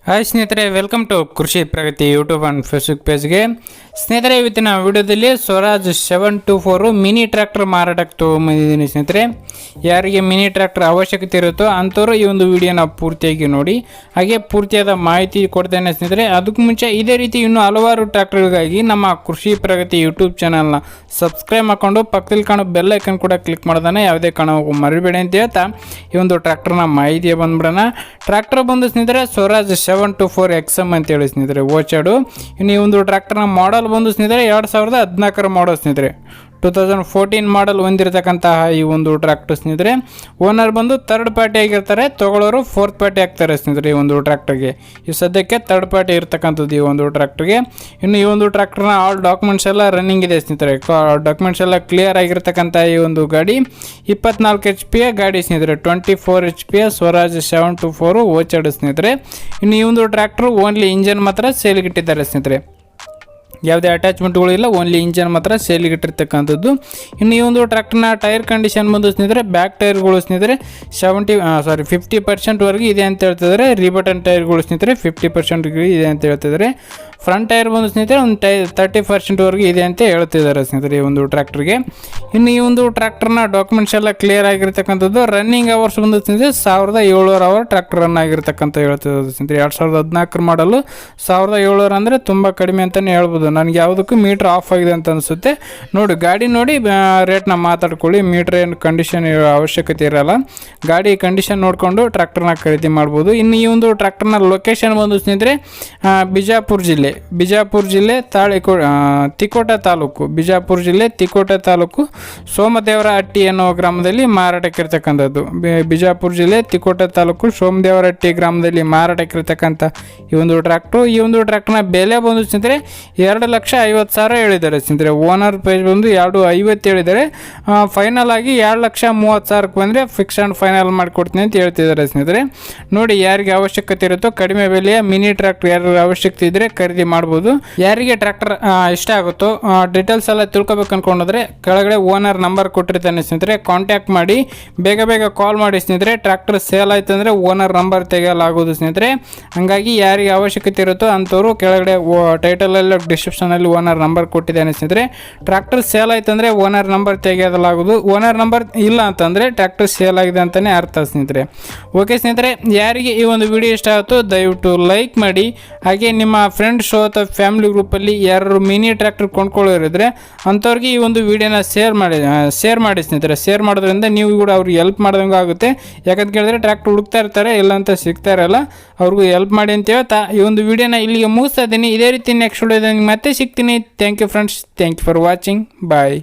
Hi ಸ್ನೇಹಿತರೆ, welcome to ಕೃಷಿ ಪ್ರಗತಿ YouTube and Facebook ಪೇಜ್ಗೆ. ಸ್ನೇಹಿತರೆ, ಇವತ್ತಿನ ವಿಡಿಯೋದಲ್ಲಿ ಸ್ವರಾಜ್ 724 ಮಿನಿ ಟ್ರ್ಯಾಕ್ಟರ್ ಮಾರಾಟಕ್ಕೆ ತೊಗೊಂಬಂದಿದ್ದೀನಿ. ಸ್ನೇಹಿತರೆ, ಯಾರಿಗೆ ಮಿನಿ ಟ್ರ್ಯಾಕ್ಟರ್ ಅವಶ್ಯಕತೆ ಇರುತ್ತೋ ಅಂಥವ್ರು ಈ ಒಂದು ವಿಡಿಯೋನ ಪೂರ್ತಿಯಾಗಿ ನೋಡಿ, ಹಾಗೆ ಪೂರ್ತಿಯಾದ ಮಾಹಿತಿ ಕೊಡ್ತೇನೆ. ಸ್ನೇಹಿತರೆ, ಅದಕ್ಕೂ ಮುಂಚೆ ಇದೇ ರೀತಿ ಇನ್ನೂ ಹಲವಾರು ಟ್ರ್ಯಾಕ್ಟರ್ಗಳಿಗಾಗಿ ನಮ್ಮ ಕೃಷಿ ಪ್ರಗತಿ ಯೂಟ್ಯೂಬ್ ಚಾನಲ್ನ ಸಬ್ಸ್ಕ್ರೈಬ್ ಮಾಡಿಕೊಂಡು ಪಕ್ಕದಲ್ಲಿ ಕಾಣೋ ಬೆಲ್ ಐಕನ್ ಕೂಡ ಕ್ಲಿಕ್ ಮಾಡ್ದಾನೆ ಯಾವುದೇ ಕಾರಣಕ್ಕೂ ಮರಿಬೇಡಿ ಅಂತ ಹೇಳ್ತಾ ಈ ಒಂದು ಟ್ರ್ಯಾಕ್ಟರ್ನ ಮಾಹಿತಿಗೆ ಬಂದ್ಬಿಡೋಣ. ಟ್ರ್ಯಾಕ್ಟರ್ ಬಂದು ಸ್ನೇಹಿತರೆ ಸ್ವರಾಜ್ 724 XM ಅಂತೇಳಿ ಸ್ನೇಹಿತರೆ, ಓಚಾಡು. ಇನ್ನು ಈ ಒಂದು ಟ್ರ್ಯಾಕ್ಟರ್ನ ಮಾಡಲ್ ಬಂದು ಸ್ನೇಹಿತರೆ 2014 ಮಾಡಲ್ ಸ್ನೇಹಿತರೆ, 2014 ಮಾಡಲ್ ಹೊಂದಿರತಕ್ಕಂತಹ ಈ ಒಂದು ಟ್ರ್ಯಾಕ್ಟರ್ ಸ್ನೇಹಿತರೆ. ಓನರ್ ಬಂದು ಥರ್ಡ್ ಪಾರ್ಟಿ ಆಗಿರ್ತಾರೆ, ತೊಗೊಳ್ಳೋರು ಫೋರ್ತ್ ಪಾರ್ಟಿ ಆಗ್ತಾರೆ ಸ್ನೇಹಿತರೆ. ಈ ಒಂದು ಟ್ರ್ಯಾಕ್ಟರ್ಗೆ ಈ ಸದ್ಯಕ್ಕೆ ಥರ್ಡ್ ಪಾರ್ಟಿ ಇರ್ತಕ್ಕಂಥದ್ದು ಈ ಒಂದು ಟ್ರ್ಯಾಕ್ಟರ್ಗೆ. ಇನ್ನು ಈ ಒಂದು ಟ್ರ್ಯಾಕ್ಟರ್ನ ಆಲ್ ಡಾಕ್ಯುಮೆಂಟ್ಸ್ ಎಲ್ಲ ರನ್ನಿಂಗ್ ಇದೆ ಸ್ನೇಹಿತರೆ. ಡಾಕ್ಯುಮೆಂಟ್ಸ್ ಎಲ್ಲ ಕ್ಲಿಯರ್ ಆಗಿರ್ತಕ್ಕಂಥ ಈ ಒಂದು ಗಾಡಿ 24 HP ಗಾಡಿ ಸ್ನೇಹಿತರೆ, 24 HP ಸ್ವರಾಜ್ 724 ಓಚಾಡು ಸ್ನೇಹಿತರೆ. ಇನ್ನು ಈ ಒಂದು ಟ್ರ್ಯಾಕ್ಟರ್ ಓನ್ಲಿ ಇಂಜನ್ ಮಾತ್ರ ಸೇಲ್ಗಿಟ್ಟಿದ್ದಾರೆ ಸ್ನೇಹಿತರೆ, ಯಾವುದೇ ಅಟ್ಯಾಚ್ಮೆಂಟ್ಗಳು ಇಲ್ಲ, ಓನ್ಲಿ ಇಂಜನ್ ಮಾತ್ರ ಸೇಲಿಗೆ ಇಟ್ಟಿರ್ತಕ್ಕಂಥದ್ದು. ಇನ್ನು ಈ ಒಂದು ಟ್ರ್ಯಾಕ್ಟರ್ನ ಟೈರ್ ಕಂಡೀಷನ್ ಬಂದು ಸ್ನೇಹಿತರೆ, ಬ್ಯಾಕ್ ಟೈರ್ಗಳು ಸ್ನೇಹಿತರೆ 50% ಇದೆ ಅಂತ ಹೇಳ್ತಿದ್ದಾರೆ. ರಿಬಟನ್ ಟೈರ್ಗಳು ಸ್ನೇಹಿತರೆ 50% ಇದೆ ಅಂತ ಹೇಳ್ತಿದ್ದಾರೆ. ಫ್ರಂಟ್ ಟೈರ್ ಬಂದು ಸ್ನೇಹಿತರೆ ಒಂದು 30% ಇದೆ ಅಂತ ಹೇಳ್ತಿದ್ದಾರೆ ಸ್ನೇಹಿತರೆ ಈ ಒಂದು ಟ್ರ್ಯಾಕ್ಟರ್ಗೆ. ಇನ್ನು ಈ ಒಂದು ಟ್ರ್ಯಾಕ್ಟರ್ನ ಡಾಕ್ಯುಮೆಂಟ್ಸ್ ಎಲ್ಲ ಕ್ಲಿಯರ್ ಆಗಿರ್ತಕ್ಕಂಥದ್ದು. ರನ್ನಿಂಗ್ ಅವರ್ಸ್ ಬಂದು ಸ್ನೇಹಿತರೆ 1700 ಅವರ್ ಟ್ರ್ಯಾಕ್ಟರ್ ರನ್ ಆಗಿರ್ತಕ್ಕಂಥ ಹೇಳ್ತಿದ್ದಾರೆ ಸ್ನೇಹಿತರೆ. 2014 ಮಾಡಲು 1700 ಅಂದರೆ ತುಂಬ ಕಡಿಮೆ ಅಂತಲೇ ಹೇಳ್ಬೋದು. ನನಗೆ ಯಾವುದಕ್ಕೂ ಮೀಟ್ರ್ ಆಫ್ ಆಗಿದೆ ಅಂತ ಅನಿಸುತ್ತೆ. ನೋಡಿ ಗಾಡಿ ನೋಡಿ ರೇಟ್ನ ಮಾತಾಡ್ಕೊಳ್ಳಿ. ಮೀಟ್ರ್ ಏನು ಕಂಡೀಷನ್ ಅವಶ್ಯಕತೆ ಇರೋಲ್ಲ, ಗಾಡಿ ಕಂಡೀಷನ್ ನೋಡಿಕೊಂಡು ಟ್ರ್ಯಾಕ್ಟರ್ನ ಖರೀದಿ ಮಾಡ್ಬೋದು. ಇನ್ನು ಈ ಒಂದು ಟ್ರ್ಯಾಕ್ಟರ್ನ ಲೊಕೇಶನ್ ಬಂದು ಸ್ನೇಹಿತರೆ ಬಿಜಾಪುರ ಜಿಲ್ಲೆ ತಿಕೋಟ ತಾಲೂಕು, ಬಿಜಾಪುರ ಜಿಲ್ಲೆ ತಿಕೋಟ ತಾಲೂಕು ಸೋಮದೇವರಹಟ್ಟಿ ಅನ್ನೋ ಗ್ರಾಮದಲ್ಲಿ ಮಾರಾಟಕ್ಕಿರ್ತಕ್ಕಂಥದ್ದು. ಬಿಜಾಪುರ ಜಿಲ್ಲೆ ತಿಕೋಟ ತಾಲೂಕು ಸೋಮದೇವರಹಟ್ಟಿ ಗ್ರಾಮದಲ್ಲಿ ಮಾರಾಟಕ್ಕಿರ್ತಕ್ಕಂಥ ಈ ಒಂದು ಟ್ರ್ಯಾಕ್ಟ್ರು. ಈ ಒಂದು ಟ್ರ್ಯಾಕ್ಟರ್ನ ಬೆಲೆ ಬಂದು ಸ್ನೇಹಿತರೆ 2,50,000 ಹೇಳಿದ್ದಾರೆ ಸ್ನೇಹಿತರೆ. ಓನರ್ ಪ್ರೈಸ್ ಬಂದು 2,50,000 ಹೇಳಿದ್ದಾರೆ. ಫೈನಲ್ ಆಗಿ 2,30,000 ಬಂದರೆ ಫಿಕ್ಸ್ ಆ್ಯಂಡ್ ಫೈನಲ್ ಮಾಡಿಕೊಡ್ತೀನಿ ಅಂತ ಹೇಳ್ತಿದ್ದಾರೆ ಸ್ನೇಹಿತರೆ. ನೋಡಿ, ಯಾರಿಗೆ ಅವಶ್ಯಕತೆ ಇರುತ್ತೋ ಕಡಿಮೆ ಬೆಲೆಯ ಮಿನಿ ಟ್ರ್ಯಾಕ್ಟರ್ ಯಾರು ಅವಶ್ಯಕತೆ ಇದ್ದರೆ ಖರೀದಿ ಮಾಡ್ಬೋದು. ಯಾರಿಗೆ ಟ್ರ್ಯಾಕ್ಟರ್ ಇಷ್ಟ ಆಗುತ್ತೋ ಡೀಟೇಲ್ಸ್ ಎಲ್ಲ ತಿಳ್ಕೊಬೇಕು ಅನ್ಕೊಂಡ್ರೆ ಕೆಳಗಡೆ ಓನರ್ ನಂಬರ್ ಕೊಟ್ಟಿರ್ತಾನೆ ಸ್ನೇಹಿತರೆ, ಕಾಂಟ್ಯಾಕ್ಟ್ ಮಾಡಿ ಬೇಗ ಕಾಲ್ ಮಾಡಿ ಸ್ನೇಹಿತರೆ. ಟ್ರ್ಯಾಕ್ಟರ್ ಸೇಲ್ ಆಯ್ತು ಅಂದರೆ ಓನರ್ ನಂಬರ್ ತೆಗೆಯಲಾಗೋದು ಸ್ನೇಹಿತರೆ. ಹಂಗಾಗಿ ಯಾರಿಗೆ ಅವಶ್ಯಕತೆ ಇರುತ್ತೋ ಅಂಥವ್ರು ಕೆಳಗಡೆ ಟೈಟಲಲ್ಲಿ ಡಿಸ್ಕ್ರಿಪ್ಷನಲ್ಲಿ ಓನರ್ ನಂಬರ್ ಕೊಟ್ಟಿದ್ದಾನೆ ಸ್ನೇಹಿತರೆ. ಟ್ರ್ಯಾಕ್ಟರ್ ಸೇಲ್ ಆಯ್ತು ಅಂದರೆ ಓನರ್ ನಂಬರ್ ತೆಗೆಯಲಾಗೋದು. ಓನರ್ ನಂಬರ್ ಇಲ್ಲ ಅಂತಂದರೆ ಟ್ರ್ಯಾಕ್ಟರ್ ಸೇಲ್ ಆಗಿದೆ ಅಂತಲೇ ಅರ್ಥ ಸ್ನೇಹಿತರೆ. ಓಕೆ ಸ್ನೇಹಿತರೆ, ಯಾರಿಗೆ ಈ ಒಂದು ವಿಡಿಯೋ ಇಷ್ಟ ಆಯಿತು ದಯವಿಟ್ಟು ಲೈಕ್ ಮಾಡಿ. ಹಾಗೆ ನಿಮ್ಮ ಫ್ರೆಂಡ್ಸ್ ಅಥವಾ ಫ್ಯಾಮಿಲಿ ಗ್ರೂಪಲ್ಲಿ ಯಾರು ಮಿನಿ ಟ್ರ್ಯಾಕ್ಟರ್ ಕೊಂಡ್ಕೊಳ್ಳೋರಿದ್ರೆ ಅಂಥವ್ರಿಗೆ ಈ ಒಂದು ವಿಡಿಯೋನ ಶೇರ್ ಮಾಡಿ ಸ್ನೇಹಿತರೆ. ಶೇರ್ ಮಾಡೋದ್ರಿಂದ ನೀವು ಕೂಡ ಅವ್ರಿಗೆ ಹೆಲ್ಪ್ ಮಾಡ್ದಂಗೆ ಆಗುತ್ತೆ. ಯಾಕಂತ ಕೇಳಿದ್ರೆ ಟ್ರ್ಯಾಕ್ಟರ್ ಹುಡುಕ್ತಾ ಇರ್ತಾರೆ, ಇಲ್ಲ ಅಂತ ಸಿಗ್ತಾ ಇರಲ್ಲ, ಅವ್ರಿಗೂ ಹೆಲ್ಪ್ ಮಾಡಿ ಅಂತ ಹೇಳ್ತಾ ಈ ಒಂದು ವಿಡಿಯೋನ ಇಲ್ಲಿಗೆ ಮುಗಿಸ್ತಾ ಇದ್ದೀನಿ. ಇದೇ ರೀತಿ ನೆಕ್ಸ್ಟ್ ವಿಡಿಯೋದಲ್ಲಿ ಮತ್ತೆ ಸಿಗ್ತೀನಿ. Thank you friends, thank you for watching, bye.